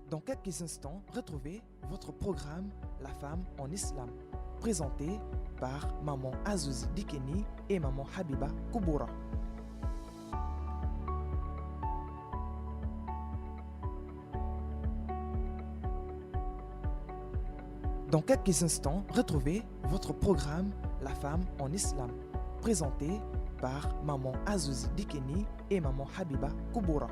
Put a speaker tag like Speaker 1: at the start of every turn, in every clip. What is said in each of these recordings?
Speaker 1: Dans quelques instants, retrouvez votre programme La femme en islam, présenté par Maman Azouzi Dikeni et Maman Habiba Kouboura. Dans quelques instants, retrouvez votre programme La femme en islam, présenté par Maman Azouzi Dikeni et Maman Habiba Kouboura.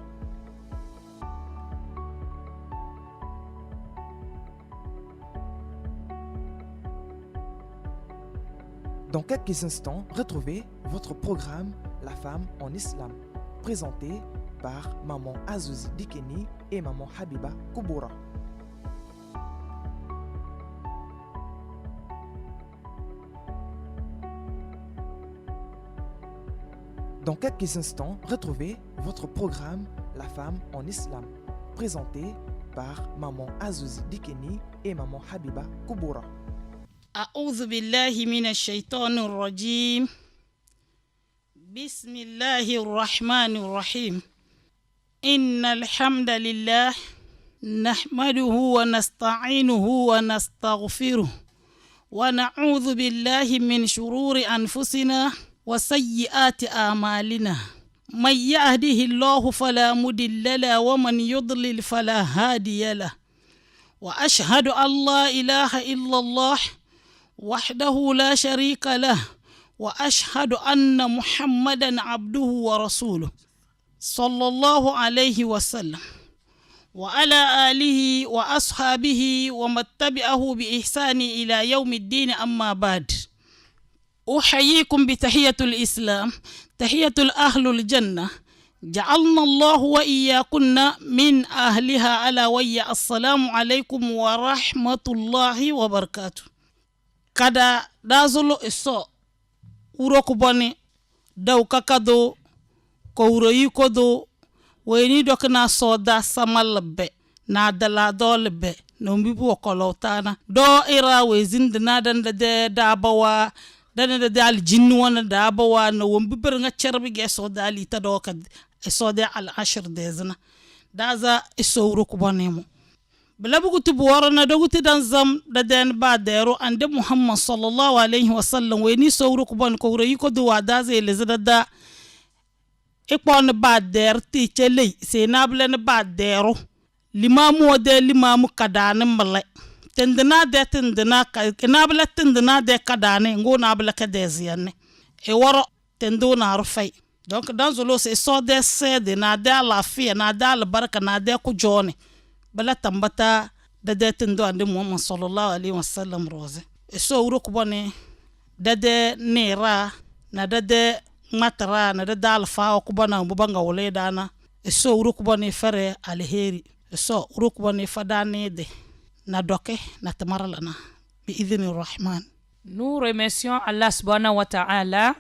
Speaker 1: Dans quelques instants, retrouvez votre programme La femme en islam, présenté par Maman Azouzi Dikeni et Maman Habiba Kouboura. Dans quelques instants, retrouvez votre programme La femme en islam, présenté par Maman Azouzi Dikeni et Maman Habiba Kouboura.
Speaker 2: أعوذ بالله من الشيطان الرجيم بسم الله الرحمن الرحيم إن الحمد لله نحمده ونستعينه ونستغفره ونعوذ بالله من شرور أنفسنا وسيئات أعمالنا من يهده الله فلا مضل له ومن يضلل فلا هادي له وأشهد أن لا إله إلا الله وحده لا شريك له وأشهد أن محمدا عبده ورسوله صلى الله عليه وسلم وعلى آله وأصحابه ومن تبعه بإحسان إلى يوم الدين أما بعد أحييكم بتحية الإسلام تحية الأهل الجنة جعلنا الله وإياكن من أهلها على ويا السلام عليكم ورحمة الله وبركاته kada dazolo iso uro kuboni daw kakado ko uro yikodo weni dokna soda samalbe na dala dolbe no mbibu kolotana do ira wezin na dan de dabawa dan de al jinnu wana dabawa no wombiber nga cerbi ge soda ali tado kad soda al ashr dezna daza iso uro kuboni mo belabuguti buwarana doguti dan zam da den ba dero ande Muhammad sallallahu alaihi wasallam weni sowru ko bon ko reyi ko duwa da ze le zada ikpon ba der ti chele se nablen ba dero limamu de limamu kadane male tendena de tendena ka nabla tendena de kadane ngo nabla ka de ziyane e woro tendo na rufai donc dans zolo se so de sede na de la fie na de la baraka na de ku jone bala tambata dade tendo ande Muhammad sallallahu alaihi wasallam roze so wuro ko bone dade nera na dade matara na dade alfa ko bana bubanga wole dana so wuro ko bone fere alheri so wuro ko bone fadane de na doke na tamaralana bi idhnir rahman.
Speaker 3: Nous remercions Allah subhanahu wa ta'ala,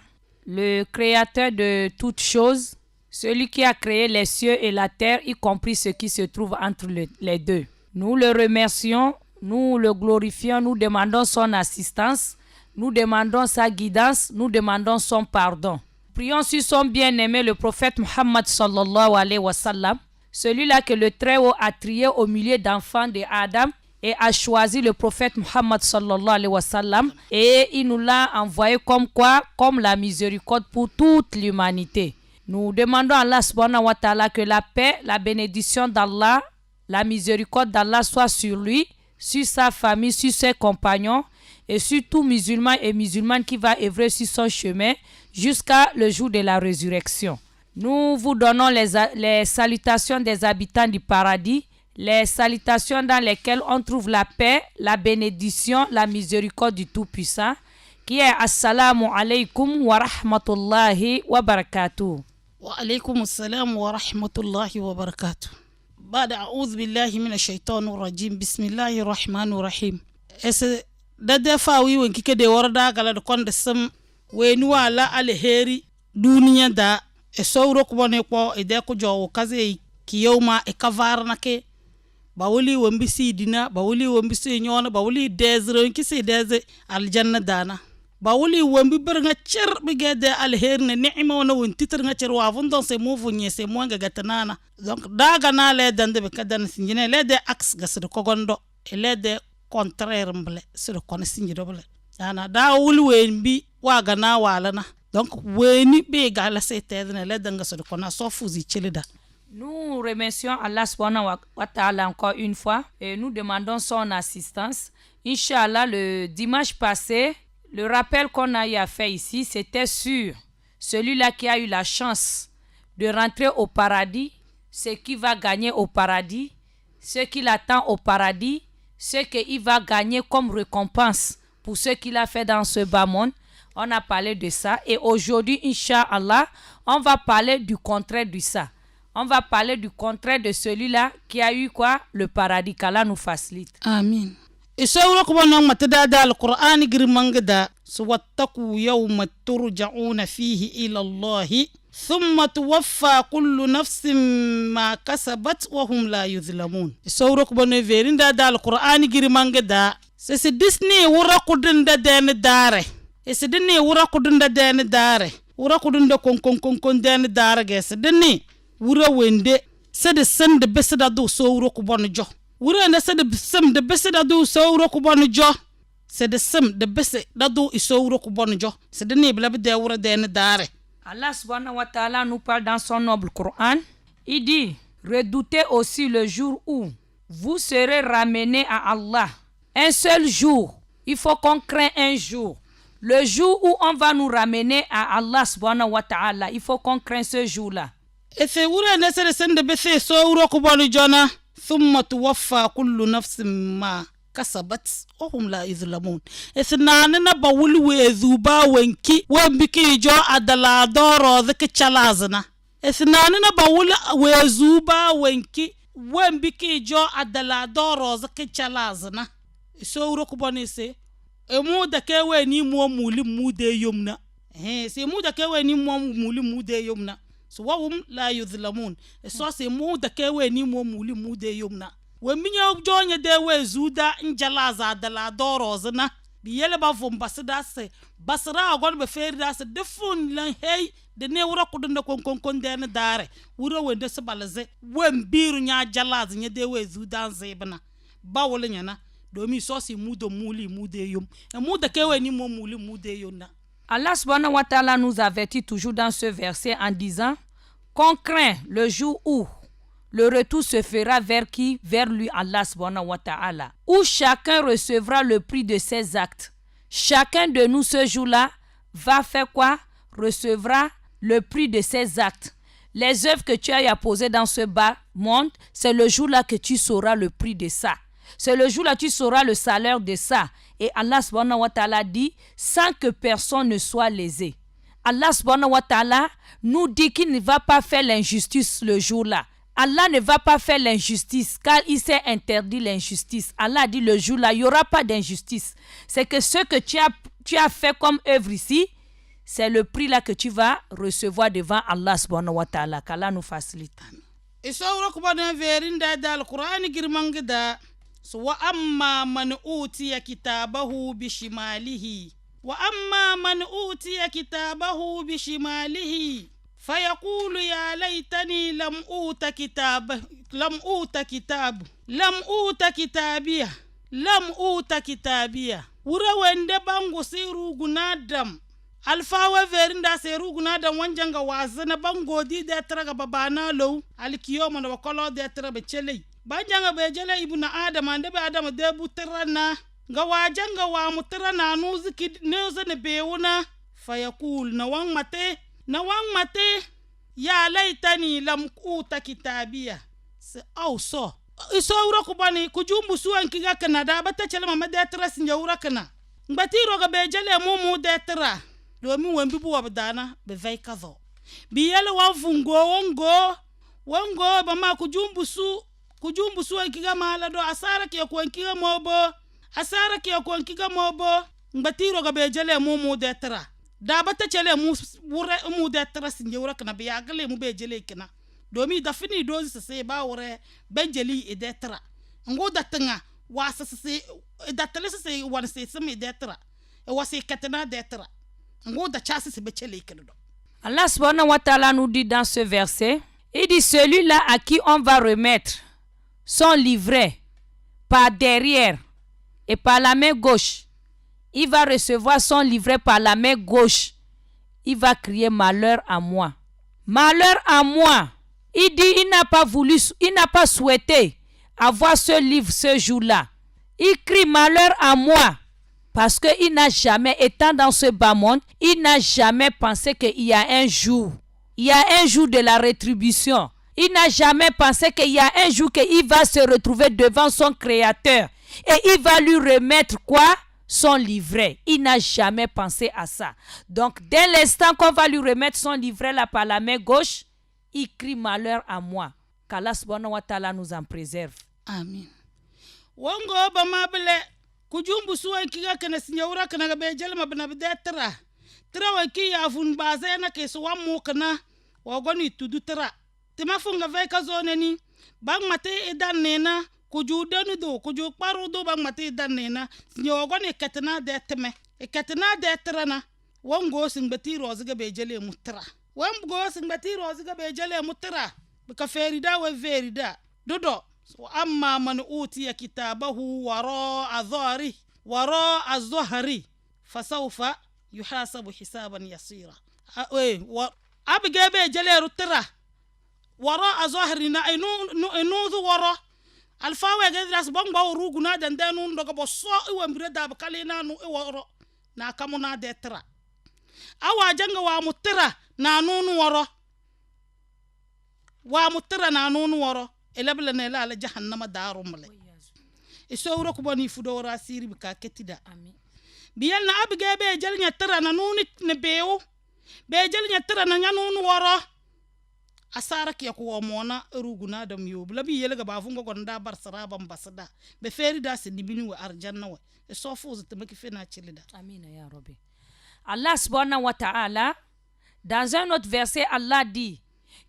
Speaker 3: le créateur de toutes choses, celui qui a créé les cieux et la terre, y compris ce qui se trouve entre les deux. Nous le remercions, nous le glorifions, nous demandons son assistance, nous demandons sa guidance, nous demandons son pardon. Prions sur son bien-aimé, le prophète Muhammad sallallahu alayhi wa sallam, celui-là que le Très-Haut a trié au milieu d'enfants de Adam et a choisi le prophète Muhammad sallallahu alayhi wa sallam et il nous l'a envoyé comme la miséricorde pour toute l'humanité. Nous demandons à Allah subhanahu wa ta'ala que la paix, la bénédiction d'Allah, la miséricorde d'Allah soit sur lui, sur sa famille, sur ses compagnons et sur tout musulman et musulmane qui va œuvrer sur son chemin jusqu'à le jour de la résurrection. Nous vous donnons les salutations des habitants du paradis, les salutations dans lesquelles on trouve la paix, la bénédiction, la miséricorde du Tout-Puissant, qui est Assalamu alaikum wa rahmatullahi wa barakatuh.
Speaker 2: وعليكم السلام ورحمة الله وبركاته. بعد أعوذ بالله من الشيطان الرجيم بسم الله الرحمن الرحيم. دادا فاوي وانكي دي وردا غالا دكون دسم وينوا على الهيري دنيا دا اسورو كبوني كو إداكو جو كازي كيوما إكافارناكي باولي ومبسي دينا باولي ومبسي نيونا باولي ديزرو انكي سي ديزي الجنة دانا ba wuli wambi birnga cer bigede alherne ni'ima wana wontitir nga cer wa vundon se mo vunye se mo nga gatanana donc daga na le dande be kadan sinjine le de axe gasde kogondo e le de contraire mble sur kon sinjido ble ana da wuli wembi waga na walana donc weni be gala se tedne le danga sur kon so fuzi chelida.
Speaker 3: Nous remercions Allah subhanahu wa ta'ala encore une fois et nous demandons son assistance. Inch'Allah, le dimanche passé, le rappel qu'on a eu à faire ici, c'était sur celui-là qui a eu la chance de rentrer au paradis, ce qu'il va gagner au paradis, ce qu'il attend au paradis, ce qu'il va gagner comme récompense pour ce qu'il a fait dans ce bas monde. On a parlé de ça et aujourd'hui, Inch'Allah, on va parler du contraire de ça. On va parler du contraire de celui-là qui a eu quoi? Le paradis. Qu'Allah nous facilite.
Speaker 2: Amin. Isawra ko banang matadada al-Qur'an girmangda suwattaqu yawma turja'una fihi ila Allah thumma tuwaffa kullu nafsin ma kasabat wa hum la yuzlamun. Isawra ko banang verinda da al-Qur'an girmangda se Disney wura kudunda den dare. Ese dinne wura kudunda den dare. Wura kudunda kon den dare gese dinne wura wende se de sen de besada do sawra ko banang jo. Wura na se de sem de bese da do sawro ko bon jo se de sem de bese da do isawro ko bon jo se de ne bla de wura de ne dare.
Speaker 3: Allah subhanahu wa ta'ala nous parle dans son noble Coran. Il dit: redoutez aussi le jour où vous serez ramenés à Allah. Un seul jour. Il faut qu'on craigne un jour. Le jour où on va nous ramener à Allah subhanahu wa ta'ala. Il faut qu'on craigne ce jour-là.
Speaker 2: Et c'est wura na se de sem de bese sawro ko bon jona. ثم توفى كل نفس ما كسبت وهم لا يظلمون. إثنان بقول وذوبا وينكي وبكي جو أدلا دورو ذك تشلازنا. إثنان بقول وذوبا وينكي وبكي جو أدلا دورو ذك تشلازنا. سورة كبانيسي. إمو دكوا ني مو مولي مودة يومنا. سي مو دكوا ني مو مولي مودة يومنا. So wahum la yuzlamun. So se mu da kewe ni mo muli mu de yumna. We minya jonye de we zuda njalaza da la doro zna. Bi yele ba vum basida se basra agon be ferida se defun lan hey de ne wura kudunda kon de ne dare. Wura wende se balaze we mbiru nya jalaza nya de we zuda zebna. Ba wole nyana domi so se mu do muli mu de yum. E mu da kewe ni mo muli mu de yumna.
Speaker 3: Allah subhanahu wa ta'ala nous avertit toujours dans ce verset en disant qu'on craint le jour où le retour se fera vers qui? Vers lui, Allah subhanahu wa ta'ala. Où chacun recevra le prix de ses actes. Chacun de nous ce jour-là va faire quoi? Recevra le prix de ses actes. Les œuvres que tu as posées dans ce bas monde, c'est le jour-là que tu sauras le prix de ça. C'est le jour-là que tu sauras le salaire de ça. Et Allah subhanahu wa ta'ala dit sans que personne ne soit lésé. Allah subhanahu wa ta'ala nous dit qu'il ne va pas faire l'injustice le jour-là. Allah ne va pas faire l'injustice car il s'est interdit l'injustice. Allah dit le jour-là, il n'y aura pas d'injustice. C'est que ce que tu as fait comme œuvre ici, c'est le prix là que tu vas recevoir devant Allah subhanahu wa ta'ala. Qu'Allah nous facilite.
Speaker 2: Et ça, on va verinda dans le Coran girmangda. Wa amma man utiya kitabahu bishimalihi wa amma man utiya kitabahu bishimalihi fayaqulu ya laytani lam uta kitabiya wura wende bango siru gunadam alfawa verinda siru gunadam wanjanga wazana bango di de traga babana low alkiyoma no kolo de trabe chele banjanga be jele ibuna adam ande be adam de butrana nga wajanga wa mutrana nuziki neze ne bewuna fayaqul na wang mate ya laitani lam uta kitabiya se so iso wura ko bani ku jumbu suwan kiga kana da bata chele mama de tra sinja wura kana ngati roga be jele mu de tra do mi wembi bu wabdana be vay kazo bi yele wa fungo wongo ba ma ku jumbu su kiga mala do asara ke ko kiga mobo ngati roga be jele mu de tra da bata chele mu de tra sinja wura kana be yagale mu be jele kana domi da fini dozi se ba wore benjeli e detra ngo datanga wa se da tele se wan se me detra e wasi katana detra ngoda chasi se bechele kedo.
Speaker 3: Allah subhanahu wa ta'ala nous dit dans ce verset, il dit celui-là à qui on va remettre son livret par derrière et par la main gauche, il va recevoir son livret par la main gauche. Il va crier malheur à moi. Malheur à moi. Il dit il n'a pas voulu, il n'a pas souhaité avoir ce livre ce jour-là. Il crie malheur à moi. Parce qu'il n'a jamais, étant dans ce bas monde, il n'a jamais pensé qu'il y a un jour. Il y a un jour de la rétribution. Il n'a jamais pensé qu'il y a un jour qu'il va se retrouver devant son Créateur. Et il va lui remettre quoi? Son livret. Il n'a jamais pensé à ça. Donc, dès l'instant qu'on va lui remettre son livret là par la main gauche, il crie malheur à moi. Qu'Allah subhanahu wa ta'ala nous en préserve.
Speaker 2: Amin. Wango ba mabele kujumbu suwa kiga kana sinyaura kana be jalma bana bedetra. Tra wa ki ya fun baze na ke so wamu kana wa goni tudu tra. Tima funga ve ka zone ni bang mate edan nena kuju denu do kuju paru do bang mate edan nena sinyo goni katana de teme. E katana de tra na wango sing beti rozga be jale mutra. Wango sing beti rozga be jale mutra. Bika ferida wa verida. Dodo وأما من أوتي كتابه وراء ظهري فسوف يحاسب حسابا يسيرا. أبقى بجلير الترى وراء ظهرنا إنوذ وراء الفاوة قد راس بانبا وروغنا دندانون دوغا بصاء ومردا بكالينا نو وراء ناكامونا دي ترى أوا جنغ وامترى نانون وراء وامترى نانون وراء elabla na la jahannama darum le isowro ko boni fudora siri bika ketida amin biyal na abge be jalnya tara na nuni ne beew be jalnya tara na nyanunu woro asara ke ko mona ruguna dam yobla bi yelega ba fungo gonda bar saraba mbasada be ferida se dibini wa arjanna wa isofu zutmaki fena chilida
Speaker 3: amin ya rabbi. Allah subhanahu wa ta'ala dans un autre verset Allah dit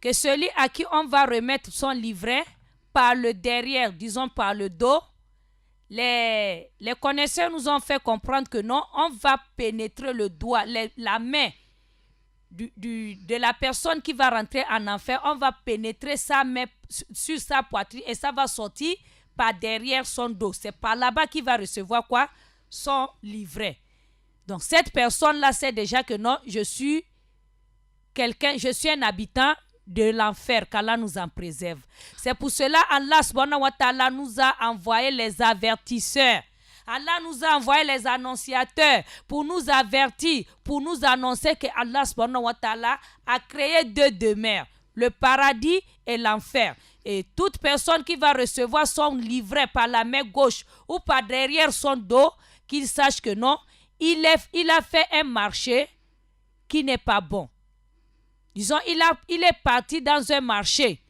Speaker 3: que celui à qui on va remettre son livret par le derrière, disons par le dos, les connaisseurs nous ont fait comprendre que non, on va pénétrer le doigt, la main de la personne qui va rentrer en enfer, on va pénétrer sa main sur sa poitrine et ça va sortir par derrière son dos. C'est par là-bas qu'il va recevoir quoi? Son livret. Donc cette personne-là sait déjà que non, je suis un habitant de l'enfer, qu'Allah nous en préserve. C'est pour cela Allah subhanahu wa ta'ala nous a envoyé les avertisseurs. Allah nous a envoyé les annonciateurs pour nous avertir, pour nous annoncer que Allah subhanahu wa ta'ala a créé deux demeures, le paradis et l'enfer. Et toute personne qui va recevoir son livret par la main gauche ou par derrière son dos, qu'il sache que non, il a fait un marché qui n'est pas bon. Disons, il est parti dans un marché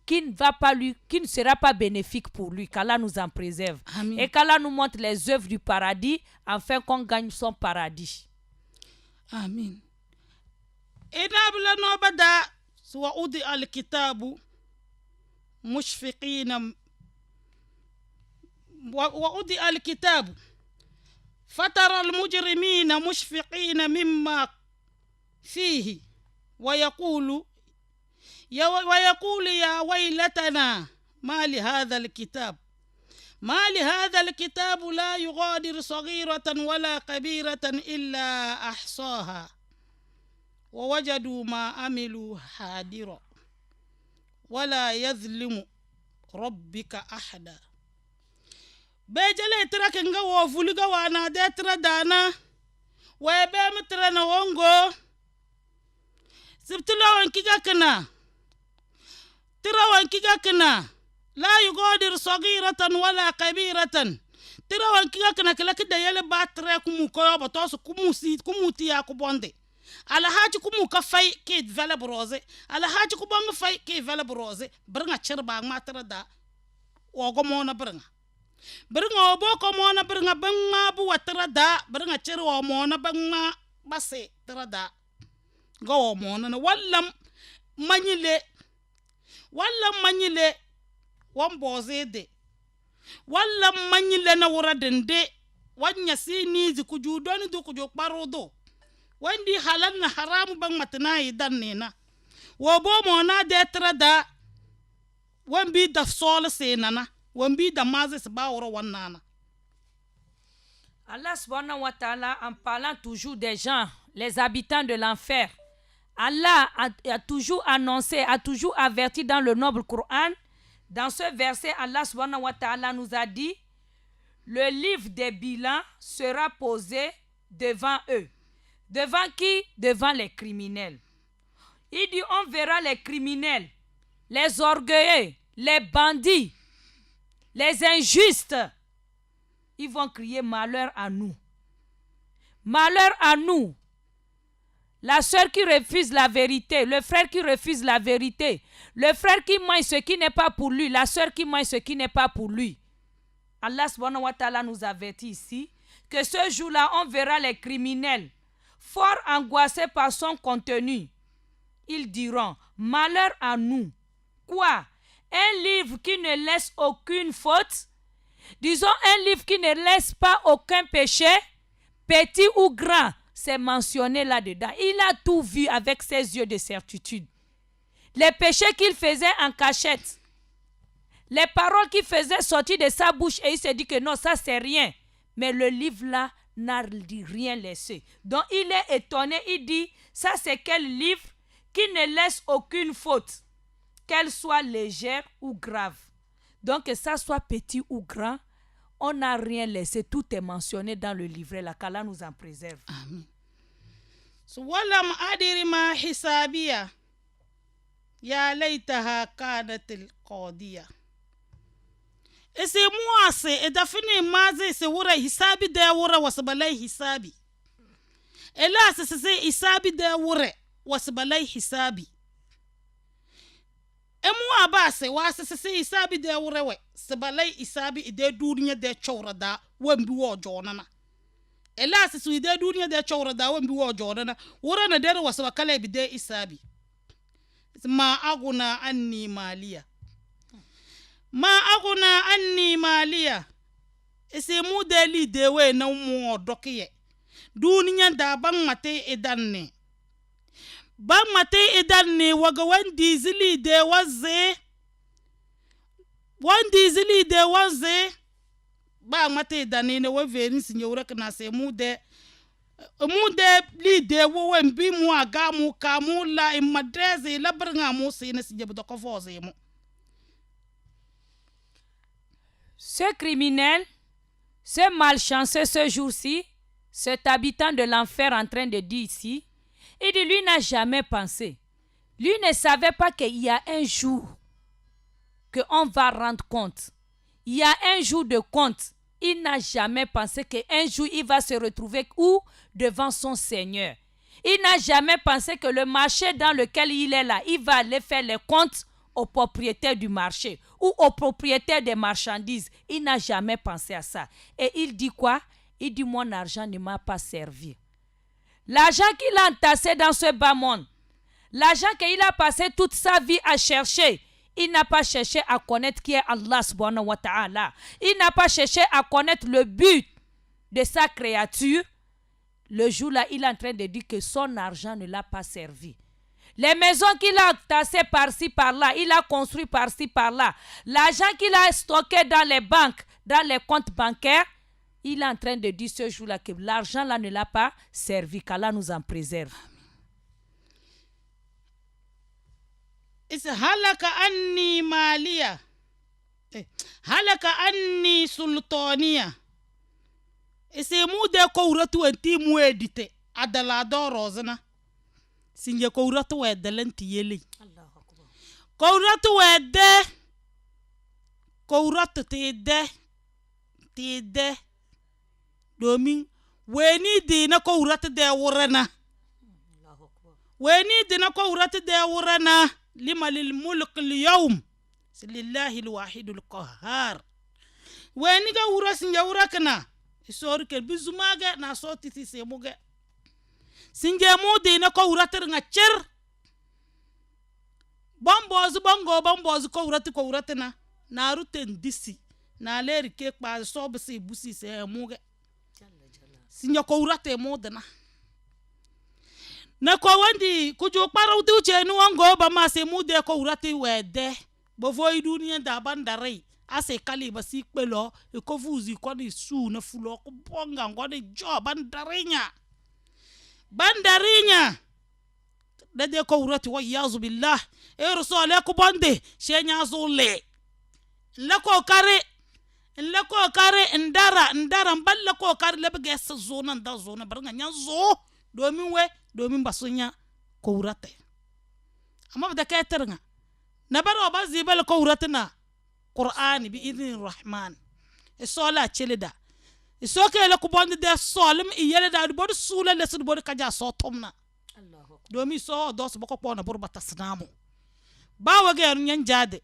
Speaker 3: qui ne sera pas bénéfique pour lui, qu'Allah nous en préserve. Amen. Et qu'Allah nous montre les œuvres du paradis afin qu'on gagne son paradis.
Speaker 2: Amen. إنابلا نوبدا وأودي الكتاب مشفقين وأودي الكتاب فترى المجرمين مشفقين مما فيه ويقول يا ويلتنا ما لهذا الكتاب لا يغادر صغيرة ولا كبيرة إلا أحصاها ووجدوا ما عملوا حاضرا ولا يظلم ربك أحدا. بيجلي ترك نغا وفولغا وانا دتر دانا ويبم ترنا وونغو سبتلو انكيغا كنا ترى وانكيغا كنا لا يغادر صغيرة ولا كبيرة ترى وانكيغا كنا كلا كده يلي باتري كومو كويو بتوس كومو تيا كوبوندي على حاجة كومو كفاي كي ديفلوب روزي على حاجة كوبونغ فاي كي ديفلوب روزي برغا تشربا ما ترى دا وغمونا برغا وبوكو مونا برغا بنما بو ترى دا برغا تشرو مونا بنما باسي ترى دا غو مونا ولا مانيلي وان بوزي دي ولا مانيلي na wura dende wanya si nizi kuju doni du kuju parodo wandi halal na haramu bang matna idan nena wo bo mo na detra da wambi da sol senana wambi da mazes ba woro wannana.
Speaker 3: Allah subhanahu wa ta'ala, en parlant toujours des gens, les habitants de l'enfer, Allah a toujours annoncé, a toujours averti dans le noble Coran. Dans ce verset, Allah subhanahu wa ta'ala nous a dit, le livre des bilans sera posé devant eux. Devant qui? Devant les criminels. Il dit, on verra les criminels, les orgueilleux, les bandits, les injustes. Ils vont crier malheur à nous. Malheur à nous. La sœur qui refuse la vérité, le frère qui refuse la vérité, le frère qui mange ce qui n'est pas pour lui, la sœur qui mange ce qui n'est pas pour lui. Allah subhanahu wa ta'ala nous avertit ici que ce jour-là, on verra les criminels fort angoissés par son contenu. Ils diront, malheur à nous. Quoi? Un livre qui ne laisse aucune faute? Disons un livre qui ne laisse pas aucun péché, petit ou grand, c'est mentionné là-dedans. Il a tout vu avec ses yeux de certitude. Les péchés qu'il faisait en cachette, les paroles qu'il faisait sortir de sa bouche et il se dit que non, ça c'est rien. Mais le livre là n'a rien laissé. Donc il est étonné, il dit, ça c'est quel livre qui ne laisse aucune faute, qu'elle soit légère ou grave. Donc que ça soit petit ou grand, on n'a rien laissé. Tout est mentionné dans le livret. La qu'Allah nous en préserve.
Speaker 2: Amen. So walam adiri ma hisabiya ya laitaha kanatil qadiya. Ese muase edafini maze se wura hisabi da wura wasbalai hisabi. Ela se hisabi da wura wasbalai hisabi. Emu abase wasese hisabi de wurewe sebalai hisabi ide duniya de chawra da wambi wo jonana ela sisu ide duniya de chawra da wambi wo jonana wurana de wasaba kale bi de hisabi ma aguna anni maliya ese mu de li de we na mu odokiye duniya da ban mate idanne ban mate idan ne waga wandi zili de waze ba mate idan ne wa veni sinye wura kana se mu de li de wo wambi mu aga mu ka mu la imadreze la branga mu sine sinye bu ko foze mu.
Speaker 3: Ce criminel, ce malchanceux ce jour-ci, cet habitant de l'enfer en train de dire ici, il dit, lui n'a jamais pensé. Lui ne savait pas qu'il y a un jour qu'on va rendre compte. Il y a un jour de compte. Il n'a jamais pensé qu'un jour il va se retrouver où? Devant son Seigneur. Il n'a jamais pensé que le marché dans lequel il est là, il va aller faire les comptes au propriétaire du marché ou au propriétaire des marchandises. Il n'a jamais pensé à ça. Et il dit quoi? Il dit, mon argent ne m'a pas servi. L'argent qu'il a entassé dans ce bas monde, l'argent qu'il a passé toute sa vie à chercher, il n'a pas cherché à connaître qui est Allah subhanahu wa ta'ala. Il n'a pas cherché à connaître le but de sa créature. Le jour-là, il est en train de dire que son argent ne l'a pas servi. Les maisons qu'il a tassées par-ci, par-là, il a construit par-ci, par-là. L'argent qu'il a stocké dans les banques, dans les comptes bancaires, il est en train de dire ce jour-là que l'argent là ne l'a pas servi, qu'Allah nous en préserve.
Speaker 2: Is halaka anni maliya. Halaka anni sultaniya. Ese mu de ko uratu anti mu edite adala do rozana. Sinye ko uratu wedelenti yeli. Allahu akbar. Ko uratu wede. Ko uratu tide. Domin weni dina ko urata de wurana weni dina ko urata de wurana lima lil mulk al yawm lillahi al wahid al qahhar weni ga urasin ya urakana isor ke bizumaga na soti ti se muga singe mu dina ko urata nga cer bambozu ko urata na ruten disi na leri ke pa so bisi busi se muga sinya ko urate modana na ko wandi kujo para udu chenu wango ba ma se mude ko urate wede bo voi dunia da bandare ase kali ba si pelo e ko vuzi ko ni su na fulo ko bonga ngo de jo bandarinya dade ko urate wa yazu billah e rusole ko bande shenya zule lako kare ndara mballa ko kare lebge sa zona nda zona baranga nyanzo domin basunya ko urate amma bada ka teranga na baro ba zibal ko urate na qur'ani bi idin rahman e sola chelida e soke la ko bonde de solim e yele da bod sula le sud bod kaja so tomna domin so dos bako pona bur batasnamu ba wage nyan jade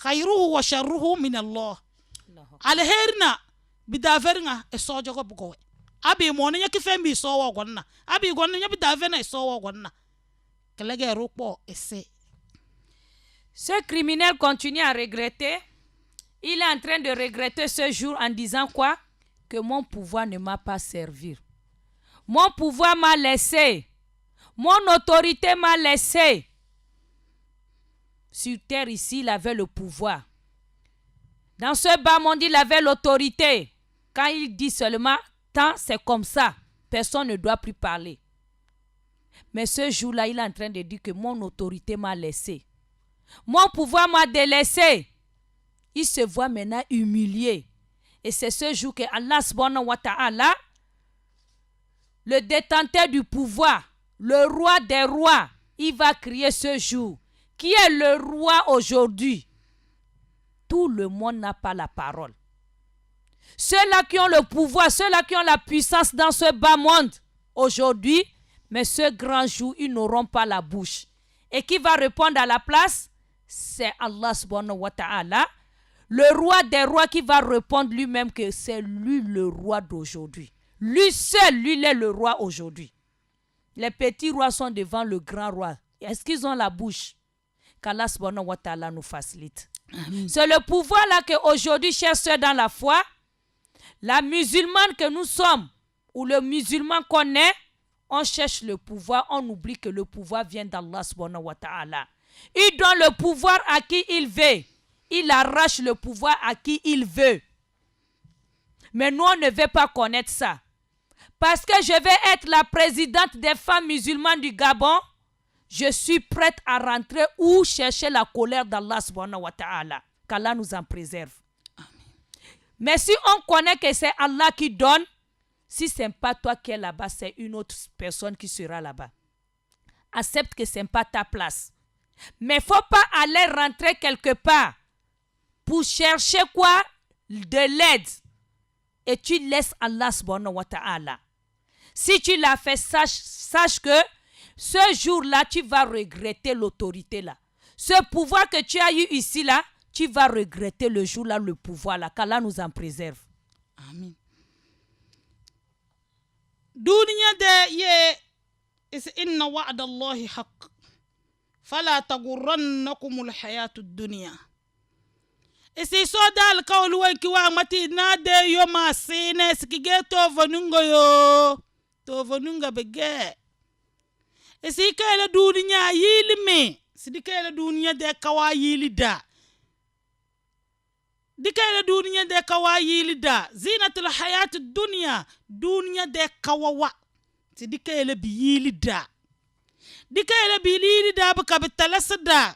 Speaker 2: khayruhu wa sharruhu min Allah alherna bidaverna e sojo ko bugo abi mo nya ki fembi so wo gonna abi gonna nya bidaverna e so wo gonna kelege rupo ese.
Speaker 3: Ce criminel continue à regretter. Il est en train de regretter ce jour en disant quoi? Que mon pouvoir ne m'a pas servi. Mon pouvoir m'a laissé. Mon autorité m'a laissé. Sur terre ici, il avait le pouvoir. Dans ce bas monde, il avait l'autorité. Quand il dit seulement, tant c'est comme ça, personne ne doit plus parler. Mais ce jour-là, il est en train de dire que mon autorité m'a laissé. Mon pouvoir m'a délaissé. Il se voit maintenant humilié. Et c'est ce jour que Allah subhanahu wa ta'ala, le détenteur du pouvoir, le roi des rois, il va crier ce jour. Qui est le roi aujourd'hui? Tout le monde n'a pas la parole. Ceux-là qui ont le pouvoir, ceux-là qui ont la puissance dans ce bas monde aujourd'hui, mais ce grand jour, ils n'auront pas la bouche. Et qui va répondre à la place? C'est Allah subhanahu wa ta'ala, le roi des rois, qui va répondre lui-même que c'est lui le roi d'aujourd'hui. Lui seul, lui, il est le roi aujourd'hui. Les petits rois sont devant le grand roi. Est-ce qu'ils ont la bouche? Qu'Allah subhanahu wa ta'ala nous facilite. C'est le pouvoir là qu'aujourd'hui, chers soeurs dans la foi, la musulmane que nous sommes, ou le musulman qu'on est, on cherche le pouvoir, on oublie que le pouvoir vient d'Allah subhanahu wa ta'ala. Il donne le pouvoir à qui il veut. Il arrache le pouvoir à qui il veut. Mais nous, on ne veut pas connaître ça. Parce que je vais être la présidente des femmes musulmanes du Gabon, je suis prête à rentrer ou chercher la colère d'Allah subhanahu wa ta'ala. Qu'Allah nous en préserve. Amen. Mais si on connaît que c'est Allah qui donne, si ce n'est pas toi qui es là-bas, c'est une autre personne qui sera là-bas. Accepte que ce n'est pas ta place. Mais il ne faut pas aller rentrer quelque part pour chercher quoi? De l'aide. Et tu laisses Allah subhanahu wa ta'ala. Si tu l'as fait, sache que ce jour-là, tu vas regretter l'autorité là. Ce pouvoir que tu as eu ici là, tu vas regretter le jour-là, le pouvoir là. Qu'Allah nous en préserve.
Speaker 2: Amen. Dunya de ye is inna wa'da Allahi haqq. Fala tagurrannakumul hayatud dunya. Isi so dal kawlu wanki wa mati na de yo masine sikige to vonungo yo. To vonunga bege. Isi kayla dunya yili me. Sidi kayla dunya de kawa yili da. Dikayla dunya de kawa yili da. Zinatul hayatud dunya de kawawa. Sidi kayla bi yili da. Dikayla bi yili da baka bitalasa da.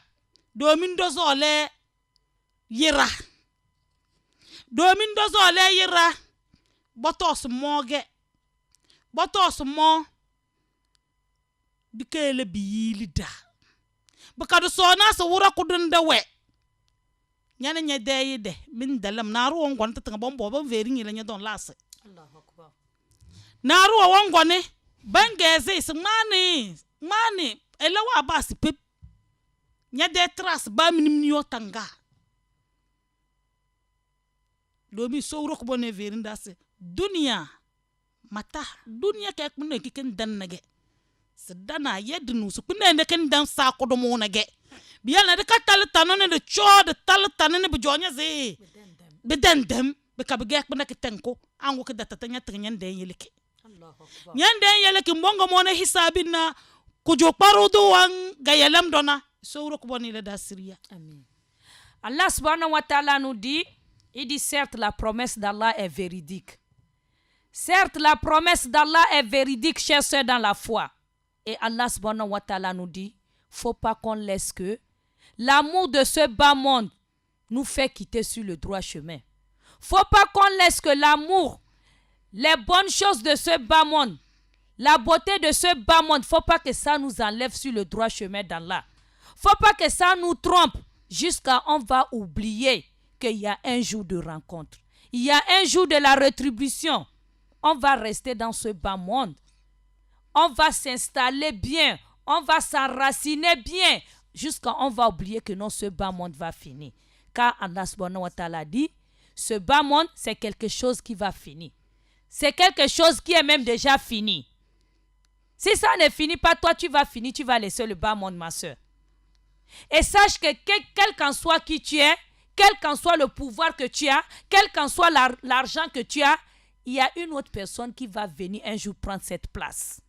Speaker 2: Domin dozole yira. Domin dozole yira. Botos moge. Botos mo. Dikayla bi yili da. Baka do sona sa wura kudunda we. Nyana nya de de min dalam naru on gon ta bombo ban veri ni la nya don lase.
Speaker 3: Allahu akbar.
Speaker 2: Naru on gone bangeze is mani elawa basi pep. Nya de tras ba minim ni otanga. Domi so wuro ko bonne veri ndase. Dunya mata dunya ke mun ki ken dan nage. Sedana yednu su kunne ne ken dan sa ko do mo nage. Bien la de katal tanone de cho de tal tanone bu jonya ze be dendem be ka be gek bana ke tenko ango ke data tanya tanya de yelike nyande yele ki mbongo mona hisabin na kujo parudu wan gayelem dona sowro ko boni le da Syria.
Speaker 3: Amen. Allah subhanahu wa ta'ala nous dit, il dit certes la promesse d'Allah est véridique. Certes la promesse d'Allah est véridique, chers sœurs dans la foi. Et Allah subhanahu wa ta'ala nous dit, faut pas qu'on laisse que l'amour de ce bas monde nous fait quitter sur le droit chemin. Faut pas qu'on laisse que l'amour, les bonnes choses de ce bas monde, la beauté de ce bas monde, faut pas que ça nous enlève sur le droit chemin d'Allah. Faut pas que ça nous trompe jusqu'à on va oublier qu'il y a un jour de rencontre. Il y a un jour de la rétribution. On va rester dans ce bas monde. On va s'installer bien. On va s'enraciner bien jusqu'à on va oublier que non, ce bas monde va finir. Car Allah subhanahu wa ta'ala dit, ce bas monde, c'est quelque chose qui va finir. C'est quelque chose qui est même déjà fini. Si ça ne finit pas, toi tu vas finir, tu vas laisser le bas monde, ma soeur. Et sache que quel qu'en soit qui tu es, quel qu'en soit le pouvoir que tu as, quel qu'en soit l'argent que tu as, il y a une autre personne qui va venir un jour prendre cette place.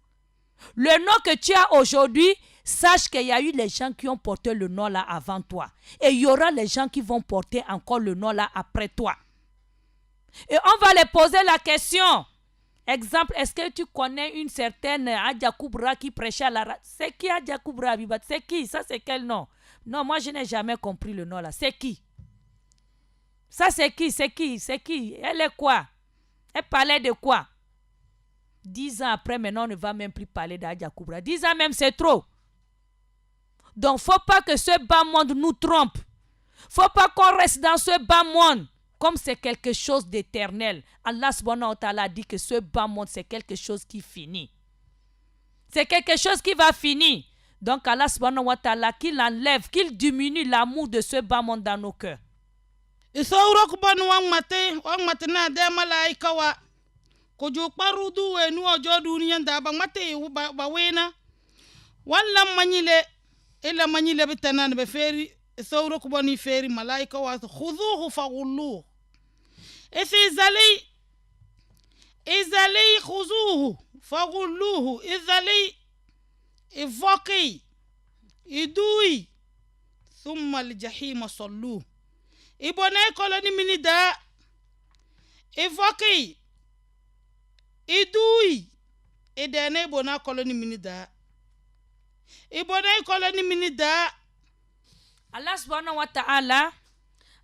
Speaker 3: Le nom que tu as aujourd'hui, sache qu'il y a eu les gens qui ont porté le nom là avant toi. Et il y aura les gens qui vont porter encore le nom là après toi. Et on va les poser la question. Exemple, est-ce que tu connais une certaine Adja Koubra qui prêchait à la... C'est qui Adja Koubra, Abibat? C'est qui? Ça, c'est quel nom? Non, moi, je n'ai jamais compris le nom là. C'est qui? Ça, c'est qui? C'est qui? C'est qui? Elle est quoi? Elle parlait de quoi? 10 ans après, maintenant, on ne va même plus parler d'Adja Koubra. 10 ans même, c'est trop. Donc, faut pas que ce bas monde nous trompe. Faut pas qu'on reste dans ce bas monde. Comme c'est quelque chose d'éternel. Allah subhanahu wa ta'ala dit que ce bas monde, c'est quelque chose qui finit. C'est quelque chose qui va finir. Donc Allah subhanahu wa ta'ala, qu'il enlève, qu'il diminue l'amour de ce bas monde dans nos cœurs.
Speaker 2: Isauro kubanu wang mate na de malaika wa kuju parudu we nu ojo duniya da ba mate ba wena walla manyile ila manyile bitanan be feri isauro kubani feri malaika wa khudhuhu faghulluhu izali khuzuhu faghulluhu izali ifaqi idui thumma aljahima salluhu ibone koloni minida ifaqi idui edene bona koloni minida ibone koloni minida.
Speaker 3: Allah subhanahu wa ta'ala,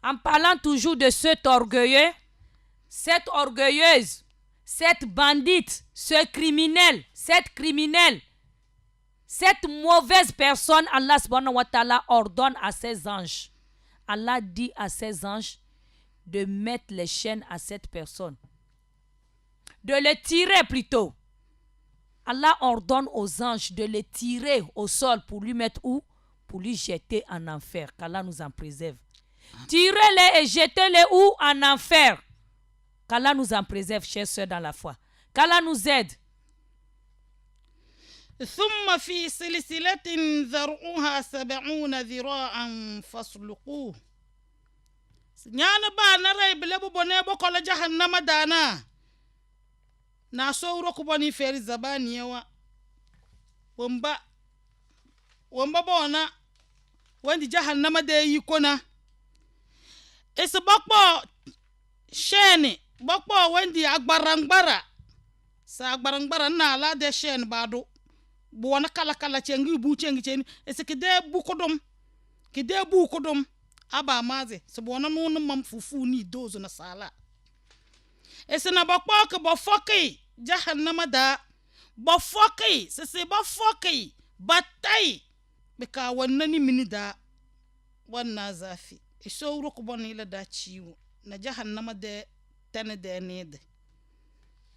Speaker 3: en parlant toujours de cet orgueilleux, cette orgueilleuse, cette bandite, ce criminel, cette criminelle, cette mauvaise personne, Allah subhanahu wa ta'ala ordonne à ses anges. Allah dit à ses anges de mettre les chaînes à cette personne. De le tirer plutôt. Allah ordonne aux anges de le tirer au sol pour lui mettre où? Pour lui jeter en enfer. Qu'Allah nous en préserve. Tirez-les et jetez-les où? En enfer. Qu'Allah nous en préserve, chers sœurs dans la foi. Qu'Allah nous aide.
Speaker 2: ثم في سلسلة ذرعها 70 ذراعا فاسلكوه. نانا با نراي بلبو بوني بوكو جهنم دانا. na sowro ko boni feri zabani yawa wamba bona wandi jahannama de yi kona ese bakpo shene bakpo wandi agbarangbara sa agbarangbara na la de shene bado bona kala chengi bu chengi cheni ese kide bu kodom aba maze se bona nunu mam fufu ni dozo na sala ese na bakpo ke bo foki jahannama da bo foki se bo foki batai beka wannani mini da wanna zafi isowro ko bon ila da ciwo na jahannama de tane de nede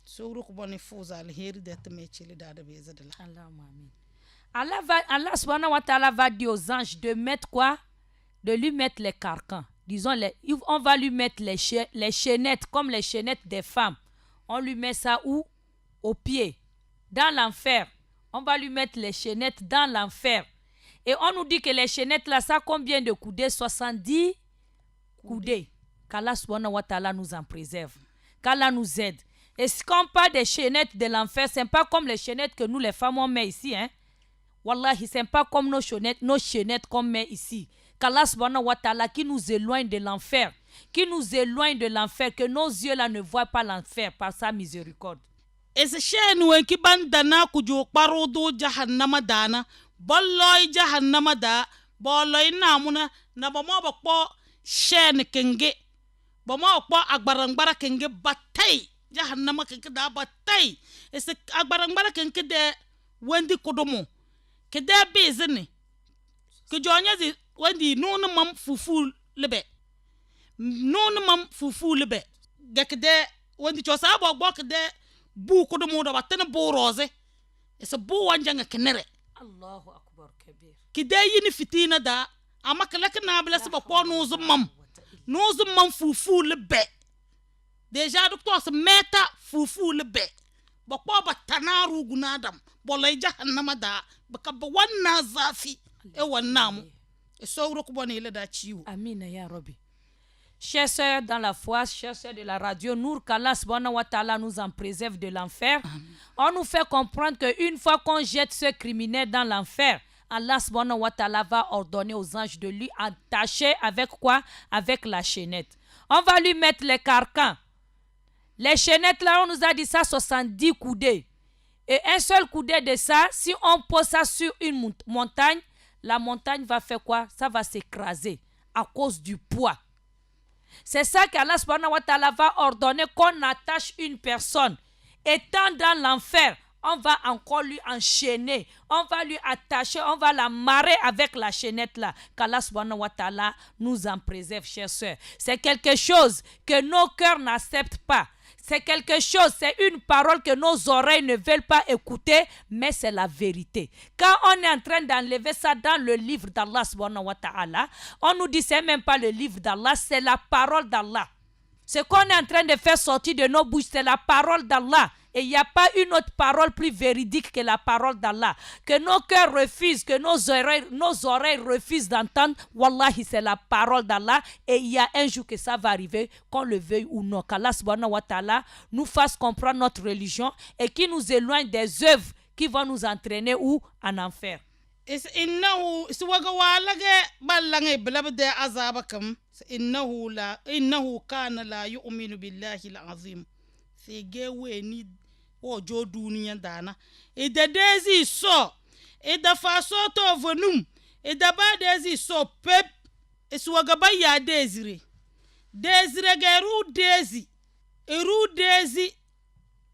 Speaker 2: sowro ko bon fuza alheri de tame cili da bezadala.
Speaker 3: Allahumma amin. Allah subhanahu wa ta'ala va dire aux anges de mettre quoi? De lui mettre les carcans. Disons, on va lui mettre les chaînettes, comme les chaînettes des femmes. On lui met ça où? Au pied, dans l'enfer. On va lui mettre les chaînettes dans l'enfer. Et on nous dit que les chaînettes là, ça combien de coudées? 70 coudées. Qu'Allah subhanahu wa ta'ala nous en préserve. Qu'Allah nous aide. Et quand on parle des chaînettes de l'enfer, ce n'est pas comme les chaînettes que nous les femmes on met ici. Hein? Wallahi, ce n'est pas comme nos chaînettes qu'on met ici. Qu'Allah subhanahu wa ta'ala qui nous éloigne de l'enfer, que nos yeux là ne voient pas l'enfer par sa miséricorde.
Speaker 2: Et ce chaîne où qui bandana kujo parodo jahannama dana, bolloy jahannama da, bolloy namuna, na bamo bakpo chaîne kenge, bamo bakpo agbarangbara kenge batay, jahannama kenge da batay. Et ce agbarangbara kenge de wendi kodomo, que de bezene, que jonya di wendi non mam fufu lebe. Non mam fufu lebe gakde wandi cho sa bo kde bu ko do modo watene bo rose e so bu wanjanga kenere
Speaker 3: Allahu akbar kabir
Speaker 2: kide yini fitina da amakala kana bla so ko no zum mam fufu lebe déjà docteur se meta fufu lebe bo ko batanaru gunadam bo lay jahannama da baka ba wanna zafi e wannamu e so ro ko boni le da ciwo
Speaker 3: amina ya rabbi. Chers sœurs dans la foi, chers sœurs de la radio, nous, qu'Allah subhanahu wa ta'ala nous en préserve de l'enfer. On nous fait comprendre qu'une fois qu'on jette ce criminel dans l'enfer, Allah subhanahu wa ta'ala va ordonner aux anges de lui attacher avec quoi? Avec la chaînette. On va lui mettre les carcans. Les chaînettes là, on nous a dit ça 70 coudées. Et un seul coudé de ça, si on pose ça sur une montagne, la montagne va faire quoi? Ça va s'écraser à cause du poids. C'est ça qu'Allah subhanahu wa ta'ala va ordonner qu'on attache une personne. Étant dans l'enfer, on va encore lui enchaîner, on va lui attacher, on va la marrer avec la chaînette là. Qu'Allah subhanahu wa ta'ala nous en préserve, chers sœurs. C'est quelque chose que nos cœurs n'acceptent pas. C'est quelque chose, c'est une parole que nos oreilles ne veulent pas écouter, mais c'est la vérité. Quand on est en train d'enlever ça dans le livre d'Allah subhanahu wa ta'ala, on nous dit c'est même pas le livre d'Allah, c'est la parole d'Allah. Ce qu'on est en train de faire sortir de nos bouches, c'est la parole d'Allah. Et il n'y a pas une autre parole plus véridique que la parole d'Allah. Que nos cœurs refusent, que nos oreilles refusent d'entendre. Wallahi, c'est la parole d'Allah. Et il y a un jour que ça va arriver, qu'on le veuille ou non. Qu'Allah subhanahu wa ta'ala nous fasse comprendre notre religion et qui nous éloigne des œuvres qui vont nous entraîner où? En enfer.
Speaker 2: إنه كان لا يؤمن بالله العظيم سيجويني وجو دنيا دانا إذا دزي سو إذا فاسوتو فنوم إذا بعد دزي سو بيب إسواغبا يا دزري غيرو دزي إرو دزي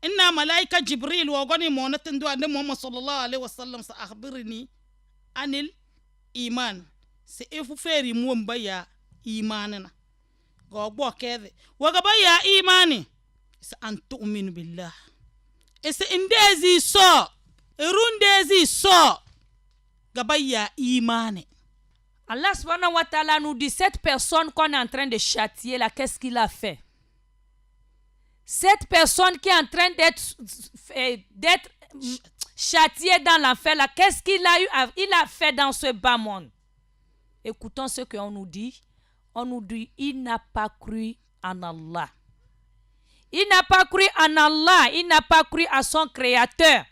Speaker 2: إن ملائكة جبريل وغني مونتندو أن محمد صلى الله عليه وسلم سأخبرني عن الإيمان سيفو فيري مومبا إيماننا غوبو كذا وغبا يا إيماني أن تؤمن بالله إس إندزي سو إروندزي سو غبا يا إيماني.
Speaker 3: Allah subhanahu wa ta'ala nous dit cette personne qu'on est en train de châtier là, qu'est-ce qu'il a fait? Cette personne qui est en train d'être châtiée dans l'enfer là, qu'est-ce qu'il a fait dans ce bas monde? Écoutons ce qu'on nous dit. On nous dit, il n'a pas cru en Allah. Il n'a pas cru en Allah. Il n'a pas cru à son créateur.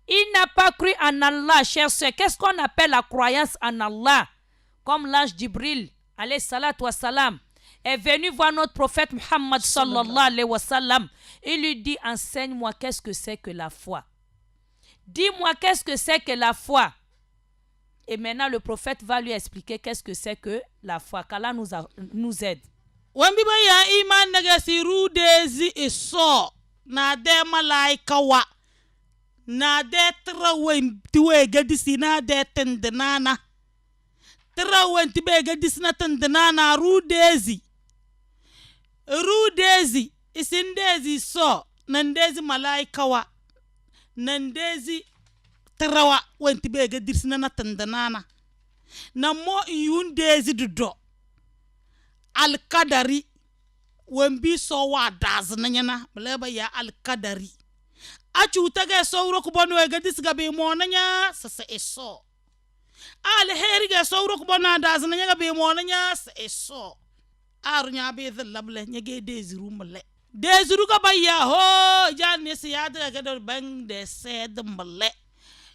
Speaker 3: Il n'a pas cru en Allah, chers sœurs. Qu'est-ce qu'on appelle la croyance en Allah? Comme l'ange Jibril, alayhi salatu wassalam, est venu voir notre prophète Muhammad sallallahu alayhi wa sallam. Il lui dit, enseigne-moi qu'est-ce que c'est que la foi. Dis-moi qu'est-ce que c'est que la foi. Et maintenant, le prophète va lui expliquer qu'est-ce que c'est que la foi. Qu'Allah nous aide.
Speaker 2: Wambiba ya iman nagasiru dezi iso na de malaika wa na de trawen tiwe gadisi na de tendenana trawen tibe gadisi na tendenana rudezi isindezi so nandezi malaika wa nandezi trawa wenti bega dirsina na tandanana na mo yundezi dudo al-kadari wembi so wa dazna nyana bleba ya al-kadari achu tage so ro ko bonu ga disga be mo nanya sasa eso al-heri ga so ro ko bonu dazna nyanga be mo nanya sa eso arunya be the lable nyage dezi rumle Dezuruga baya ho jan ne siyada ga bang de sed male.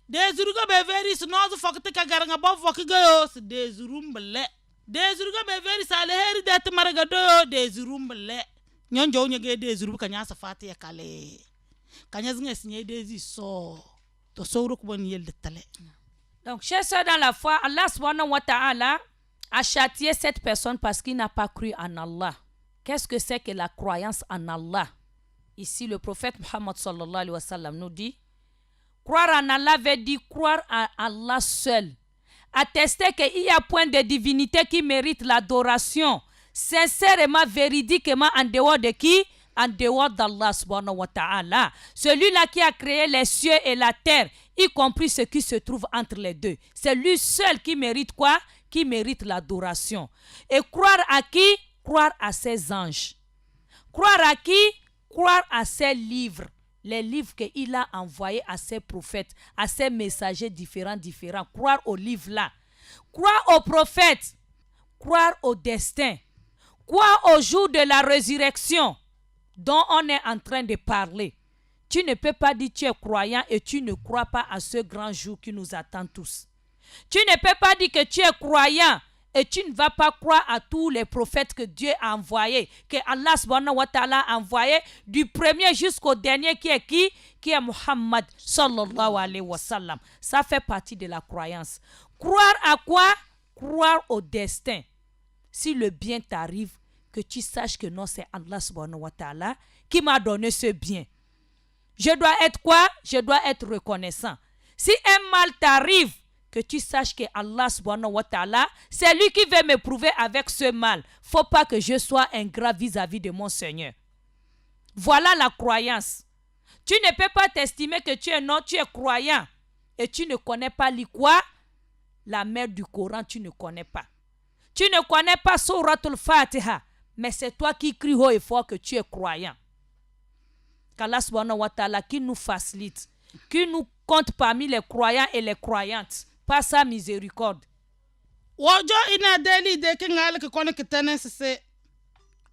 Speaker 2: Dezuruga be very snoz fokte ka garanga bo fokiga yo dezurum male. Dezuruga be very saleheri det maraga do dezurum male. Nyonjo nyege dezuru kanya safati ya kale. Kanya zinga sinye dezi so to souruk bon yel de tale.
Speaker 3: Donc, chers soeurs dans la foi, Allah subhanahu wa ta'ala a châtié cette personne parce qu'il n'a pas cru en Allah. Qu'est-ce que c'est que la croyance en Allah? Ici, le prophète Muhammad sallallahu alayhi wa sallam nous dit, croire en Allah veut dire croire en Allah seul. Attester qu'il y a point de divinité qui mérite l'adoration, sincèrement, véridiquement, en dehors de qui? En dehors d'Allah subhanahu wa ta'ala. Celui-là qui a créé les cieux et la terre, y compris ce qui se trouve entre les deux. C'est lui seul qui mérite quoi? Qui mérite l'adoration. Et croire à qui? Croire à ses anges. Croire à qui? Croire à ses livres. Les livres qu'il a envoyés à ses prophètes, à ses messagers différents. Croire aux livres là. Croire aux prophètes. Croire au destin. Croire au jour de la résurrection dont on est en train de parler. Tu ne peux pas dire que tu es croyant et tu ne crois pas à ce grand jour qui nous attend tous. Tu ne peux pas dire que tu es croyant et tu ne vas pas croire à tous les prophètes que Dieu a envoyés, que Allah subhanahu wa ta'ala a envoyés, du premier jusqu'au dernier qui est qui? Qui est Muhammad sallallahu alayhi wa sallam. Ça fait partie de la croyance. Croire à quoi? Croire au destin. Si le bien t'arrive, que tu saches que non, c'est Allah subhanahu wa ta'ala qui m'a donné ce bien. Je dois être quoi? Je dois être reconnaissant. Si un mal t'arrive, que tu saches que Allah subhanahu wa ta'ala, c'est lui qui veut m'éprouver avec ce mal. Faut pas que je sois ingrat vis-à-vis de mon Seigneur. Voilà la croyance. Tu ne peux pas t'estimer que tu es croyant et tu ne connais pas quoi? La mère du Coran, tu ne connais pas. Tu ne connais pas Souratul Fatiha, mais c'est toi qui cries haut et fort que tu es croyant. Qu'Allah subhanahu wa ta'ala qui nous facilite, qui nous compte parmi les croyants et les croyantes, par sa miséricorde.
Speaker 2: Wajo ina deli de kingal ke kone kitane se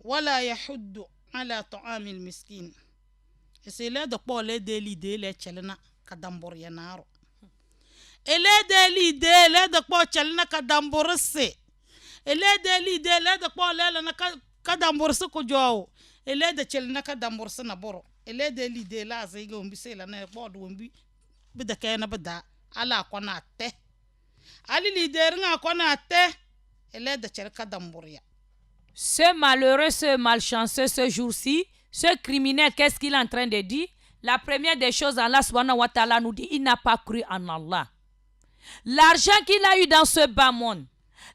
Speaker 2: wala yahuddu ala ta'amil miskin. C'est là de pour les deli de les chelna kadambor yanaro. Ele deli de le de pour chelna kadambor se. Ele deli de le de pour le na kadambor se ko jowo. Ele de chelna kadambor se na boro. Ele deli de la zega umbi se la na bodu umbi bida kayna bida ala kona te. Ali leader nga kona te. Ele de chelka damboria.
Speaker 3: Ce malheureux, ce malchanceux, ce jour-ci, ce criminel, qu'est-ce qu'il est en train de dire? La première des choses, Allah subhanahu wa ta'ala nous dit, il n'a pas cru en Allah. L'argent qu'il a eu dans ce bas monde,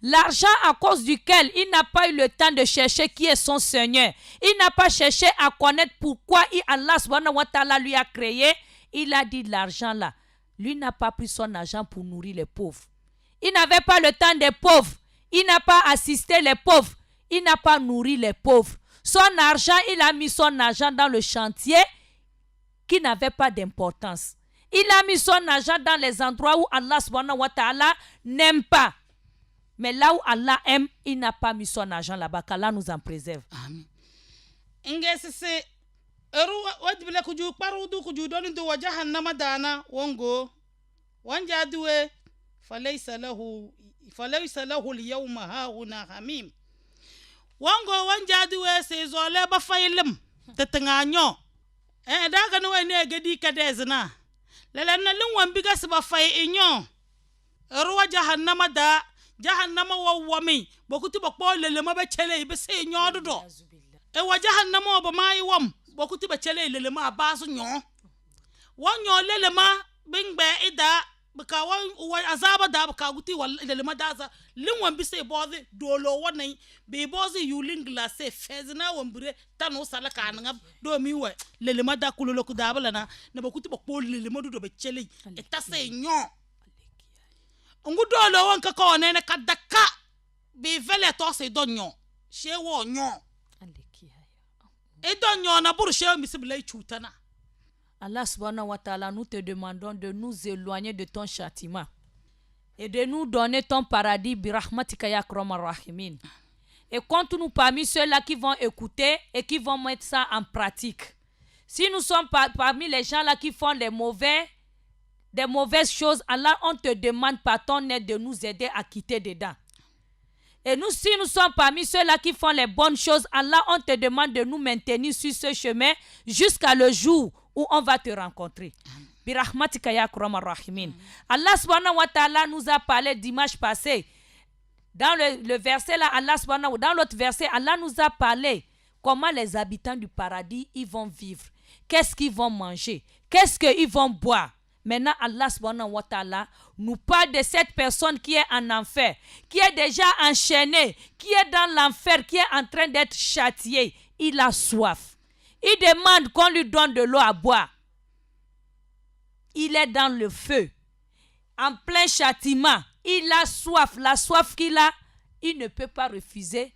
Speaker 3: l'argent à cause duquel il n'a pas eu le temps de chercher qui est son Seigneur, il n'a pas cherché à connaître pourquoi Allah subhanahu wa ta'ala lui a créé, il a dit l'argent là, lui n'a pas pris son argent pour nourrir les pauvres. Il n'avait pas le temps des pauvres, il n'a pas assisté les pauvres, il n'a pas nourri les pauvres. Son argent, il a mis son argent dans le chantier qui n'avait pas d'importance. Il a mis son argent dans les endroits où Allah subhanahu wa ta'ala n'aime pas. Mais là où Allah aime, il n'a pas mis son argent là-bas. Qu'Allah nous en préserve.
Speaker 2: Amen. Ingese eru wajibile kuju parudu kuju doni do wajahannama dana wongo wanja duwe falaysa lahu al-yawma hauna hamim. Wango wanja duwe se zole ba faylim tetanganyo daga no ne gadi kadezna lelenna lun biga se ba fay inyo ruwa jahannama da jahannama wawami bokuti bokpo lelema ba chele be se nyodo do e wa jahannama ba mai wam bokuti ba chele lelema basu nyo wonyo lelema bingbe ida baka wa azaba da baka guti wal lelema daza linwan bi se bozi dolo wonai be bozi yulin glase fezna wombure tanu sala kananga do mi we lelema da kulolo ku dabala na bakuti bokpo lelema do be chele e tase nyo ngu dolo won ka ko ne kadaka be vele to se donyo she wo nyo e donyo na buru she mi siblay chutana.
Speaker 3: Allah subhanahu wa ta'ala, nous te demandons de nous éloigner de ton châtiment et de nous donner ton paradis bi rahmatika ya akramar rahimin. et compte-nous parmi ceux-là qui vont écouter et qui vont mettre ça en pratique. Si nous sommes parmi les gens là qui font des mauvaises choses, Allah, on te demande par ton aide de nous aider à quitter dedans. Et nous, si nous sommes parmi ceux-là qui font les bonnes choses, Allah, on te demande de nous maintenir sur ce chemin jusqu'à le jour où on va te rencontrer. Birahmatika ya Akraman Rahimin. Allah subhanahu wa ta'ala nous a parlé dimanche passé. Dans le verset là, dans l'autre verset, Allah nous a parlé comment les habitants du paradis ils vont vivre. Qu'est-ce qu'ils vont manger? Qu'est-ce qu'ils vont boire? Maintenant, Allah subhanahu wa ta'ala nous parle de cette personne qui est en enfer, qui est déjà enchaînée, qui est dans l'enfer, qui est en train d'être châtié. Il a soif. Il demande qu'on lui donne de l'eau à boire. Il est dans le feu, en plein châtiment. Il a soif. La soif qu'il a, il ne peut pas refuser.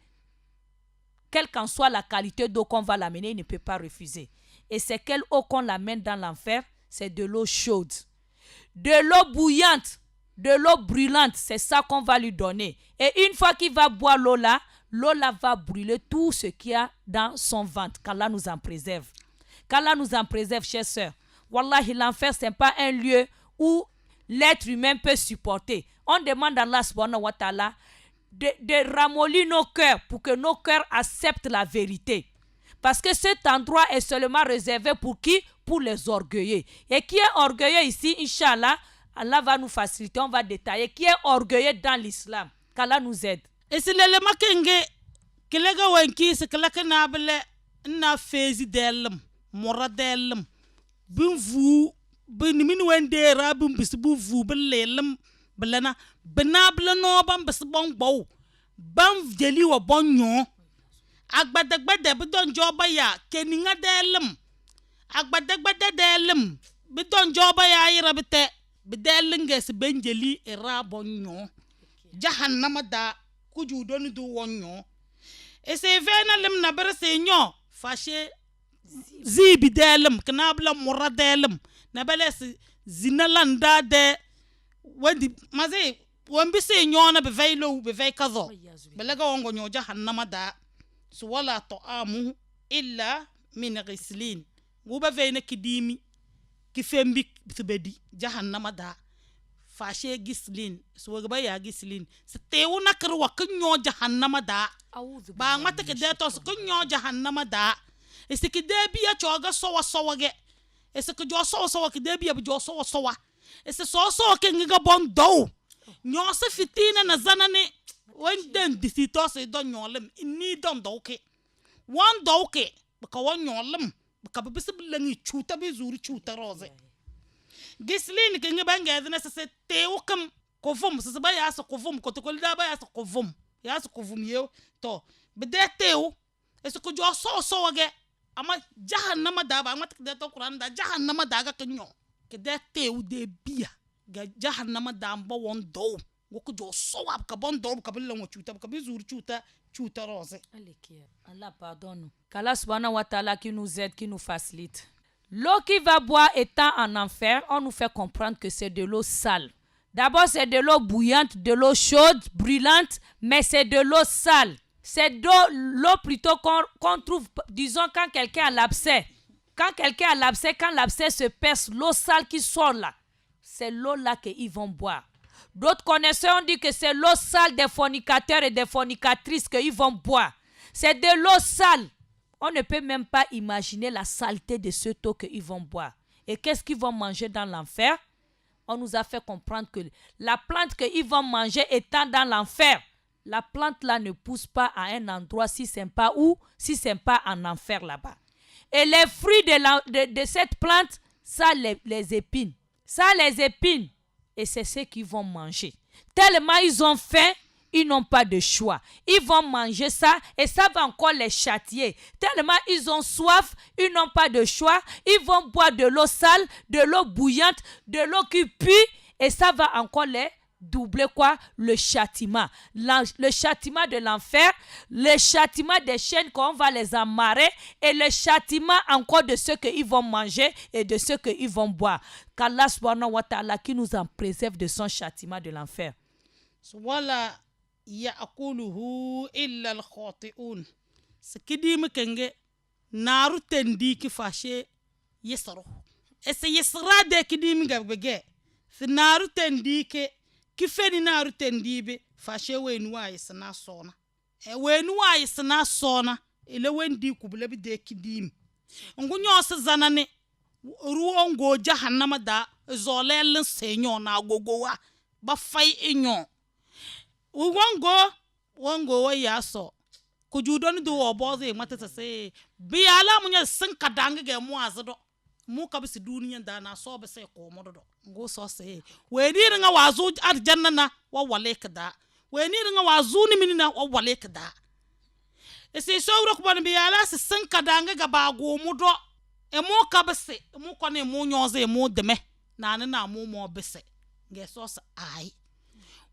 Speaker 3: Quelle qu'en soit la qualité d'eau qu'on va l'amener, il ne peut pas refuser. Et c'est quelle eau qu'on l'amène dans l'enfer? C'est de l'eau chaude. De l'eau bouillante, de l'eau brûlante, c'est ça qu'on va lui donner. Et une fois qu'il va boire l'eau là va brûler tout ce qu'il y a dans son ventre. Qu'Allah nous en préserve. Qu'Allah nous en préserve, chers sœurs. Wallahi, l'enfer, ce n'est pas un lieu où l'être humain peut supporter. On demande à Allah subhanahu wa ta'ala de ramollir nos cœurs pour que nos cœurs acceptent la vérité. Parce que cet endroit est seulement réservé pour qui? Pour les orgueilleux. Et qui est orgueilleux ici, Inch'Allah, Allah va nous faciliter, on va détailler. Qui est orgueilleux dans l'islam? Qu'Allah nous aide.
Speaker 2: Et c'est le makenge, que les gars wenki, c'est que la canable n'a fait d'elle, mora d'elle. Bin vous, bin min wendera, bin bisbu vous, belelem, belana, benable no ban besbon bow, ban jeli wa bonyon. Agbadagbada bidon joba ya, keninga delem. Agbadagbada delem, bidon joba ya irabite, bidelinges benjeli era bonyon. Jahannama da, kuju doni du wonyon. Et c'est vena lem na berse nyon, fâché. Zibi delem, knabla mora delem, nabeles zinalanda de wendi maze wembise nyona beveilo bevei kazo belega wongo nyo jahannama da so wala ta'amu illa min ghislin nguba veina kidimi kifembi tibedi jahannama da fashe gislin so gaba ya gislin se tewu nakru wa kunyo jahannama da ba mata ke de to kunyo jahannama da ese ke de biya choga sowa ge ese ke jo sowa ke de biya jo sowa ese so ke ngiga bon do nyo se fitina na zanane wenden disito se don nyolem ni don doke wan doke baka wan nyolem baka bisiblangi chuta be zuri chuta roze gislin ke ngiba ngazina se tewu kam kovum se ba ya se kovum ko to ko da ba ya se kovum yo to be de tewu ese ko jo so ge ama jahannama da ba mata de to Quran da jahannama da ga kenyo ke de tewu de biya ga jahannama da mbo won do go jo so ab ka bon do ka bilan wo chuta ka bizur chuta rose.
Speaker 3: Allah pardonne. Qu'Allah subhanahu wa ta'ala qui nous aide, qui nous facilite. L'eau qui va boire étant en enfer, on nous fait comprendre que c'est de l'eau sale. D'abord c'est de l'eau bouillante, de l'eau chaude, brûlante, mais c'est de l'eau sale. C'est de l'eau plutôt qu'on trouve, disons, quand quelqu'un a l'abcès. Quand l'abcès se perce, l'eau sale qui sort là, c'est l'eau là qu'ils vont boire. D'autres connaisseurs ont dit que c'est l'eau sale des fornicateurs et des fornicatrices qu'ils vont boire. C'est de l'eau sale. On ne peut même pas imaginer la saleté de ce eau qu'ils vont boire. Et qu'est-ce qu'ils vont manger dans l'enfer? On nous a fait comprendre que la plante qu'ils vont manger étant dans l'enfer, la plante là ne pousse pas à un endroit si c'est pas où, si c'est pas en enfer là-bas. Et les fruits de cette plante, ça les épines. Ça les épines. Et c'est ce qu'ils vont manger. Tellement ils ont faim, ils n'ont pas de choix. Ils vont manger ça et ça va encore les châtier. Tellement ils ont soif, ils n'ont pas de choix. Ils vont boire de l'eau sale, de l'eau bouillante, de l'eau qui pue et ça va encore les doubler quoi? Le châtiment. Le châtiment de l'enfer, le châtiment des chaînes qu'on va les amarrer et le châtiment encore de ce qu'ils vont manger et de ce qu'ils vont boire. Qu'Allah subhanahu wa ta'ala qui nous en préserve de son châtiment de l'enfer.
Speaker 2: So voilà ya'kuluhu illa al-khati'un sikidimi kenge naru tendi ki fashe yesaro ese yesra de kidimi garbege si naru tendi ke ki feni naru tendi be fashe wenu wa yesna sona wenu wa yesna sona ile wendi kubule bi de kidimi ngunyo se zanane ruwo ngo jahannama da zolel senyo na gogowa ba fay inyo wango wa yaso kujudon do oboze mata se biala munya sin kadanga ge mu azdo mu kabisi duniya da na so be se ko modo ngo so se we ni nga wazu arjanna na wa wale kada we ni nga wazu ni minina wa wale kada ese so wuro ko ban biala se sin kadanga ga ba go mudo e mu kabisi mu ko ne mu nyoze mu deme na mu mo bese nge so se ai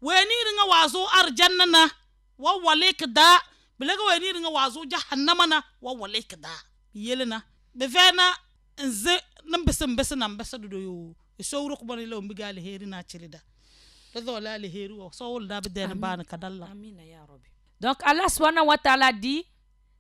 Speaker 2: weni ringa wazo arjanna na wa walik da bilaga weni ringa wazo jahannama na wa walik da yelena be vena nze nambese nambese do yo so wuro ko bani lo mbigal heri na chirida do la le heri o so wol da be den ban kadalla
Speaker 3: amina ya rabbi. Donc Allah subhanahu wa ta'ala dit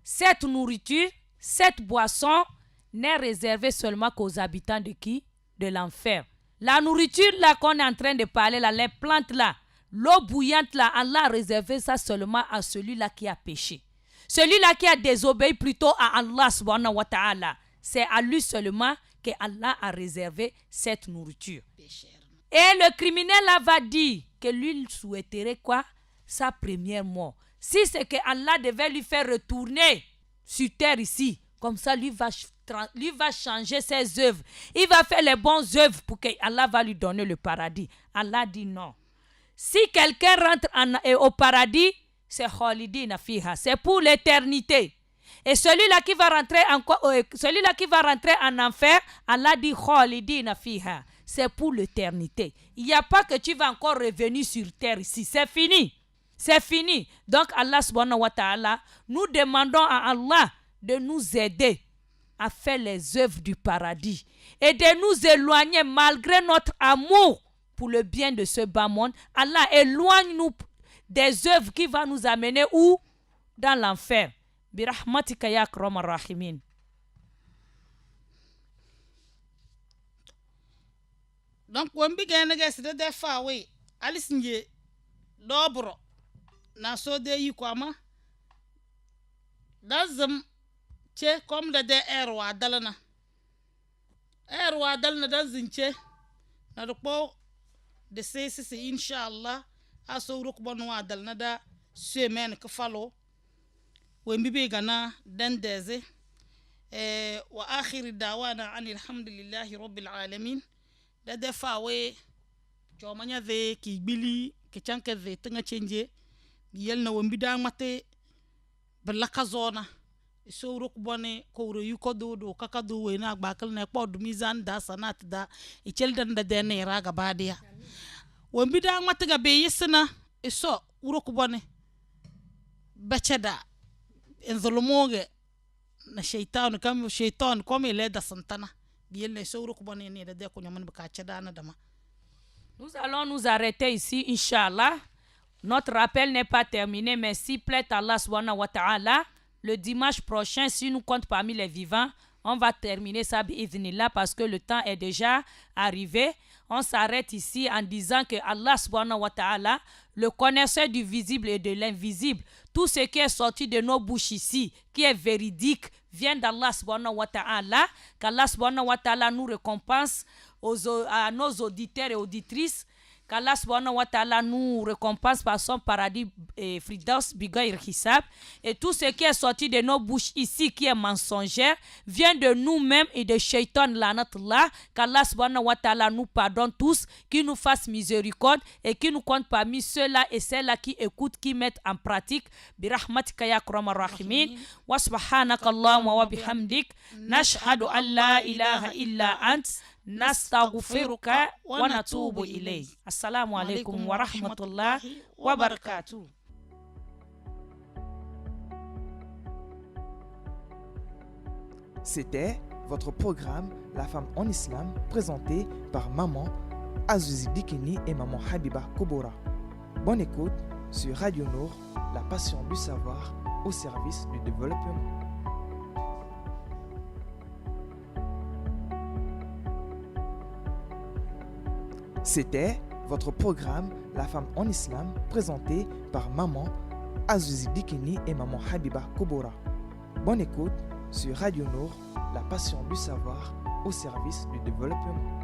Speaker 3: cette nourriture, cette boisson n'est réservée seulement qu'aux habitants de qui? De l'enfer. La nourriture là qu'on est en train de parler là, les plantes là, l'eau bouillante là, Allah a réservé ça seulement à celui-là qui a péché. Celui-là qui a désobéi plutôt à Allah subhanahu wa ta'ala. C'est à lui seulement que Allah a réservé cette nourriture. Et le criminel là va dire que lui souhaiterait quoi? Sa première mort. Si c'est que Allah devait lui faire retourner sur terre ici, comme ça lui va changer ses œuvres. Il va faire les bonnes œuvres pour que Allah va lui donner le paradis. Allah dit non. Si quelqu'un rentre au paradis, c'est khalidina fiha, c'est pour l'éternité. Et celui-là qui va rentrer en enfer, Allah dit khalidina fiha, c'est pour l'éternité. Il n'y a pas que tu vas encore revenir sur terre ici, c'est fini. C'est fini. Donc Allah subhanahu wa ta'ala, nous demandons à Allah de nous aider à faire les œuvres du paradis et de nous éloigner malgré notre amour pour le bien de ce bas monde. Allah éloigne-nous des œuvres qui vont nous amener où? Dans l'enfer. Birahmatika ya akramar rahimin.
Speaker 2: Donc wambi gane ga sida da fawe alisinje dobro na so de yi kwama dazam ce kom da erwa dalana dan zince na da ko da sai inshallah aso rukbon wa dalna da semen ka falo wambi be gana dan deze wa akhir dawana anil hamdulillahi rabbil alamin da fawe jomanya ve ki bili ke chanke ve tanga chenje yel na wambi da mate balaka zona so ruk bone ko ro yu ko do kakado we na gbakal na pod mizan da sanat da ichel dan da dene raga badia wambi da mate ga be yesna so ruk bone bachada en zulumoge na shaytan comme il est da santana yel na so ruk bone ne da ko nyaman ba chada na dama.
Speaker 3: Nous allons nous arrêter ici, Inch'Allah. Notre rappel n'est pas terminé, mais si plaît Allah subhanahu wa ta'ala, le dimanche prochain, si nous comptons parmi les vivants, on va terminer ça bi'idhnillah parce que le temps est déjà arrivé. On s'arrête ici en disant que Allah subhanahu wa ta'ala, le connaisseur du visible et de l'invisible, tout ce qui est sorti de nos bouches ici, qui est véridique, vient d'Allah subhanahu wa ta'ala, qu'Allah subhanahu wa ta'ala nous récompense à nos auditeurs et auditrices, qu'Allah subhanahu wa ta'ala nous récompense par son paradis Firdaus Bigayr Hisab. Et tout ce qui est sorti de nos bouches ici, qui est mensongère, vient de nous-mêmes et de Shaitan Lanatullah. Qu'Allah subhanahu wa ta'ala nous pardonne tous, qui nous fasse miséricorde et qui nous compte parmi ceux-là et celles-là qui écoutent, qui mettent en pratique. Birahmatika ya akramar rahimin. Wa subhanaka Allahumma wa bihamdik. Nashhadu an la ilaha illa ant. Nastaghfiruka wa natubu ilayk. Assalamu alaikum wa rahmatullahi wa barakatuh.
Speaker 1: C'était votre programme La femme en islam, présenté par maman Azouzi Dikeni et maman Habiba Koubora. Bonne écoute sur Radio Nour, la passion du savoir au service du développement. C'était votre programme La femme en islam, présenté par maman Azouzi Dikeni et maman Habiba Koubora. Bonne écoute sur Radio Nour, la passion du savoir au service du développement.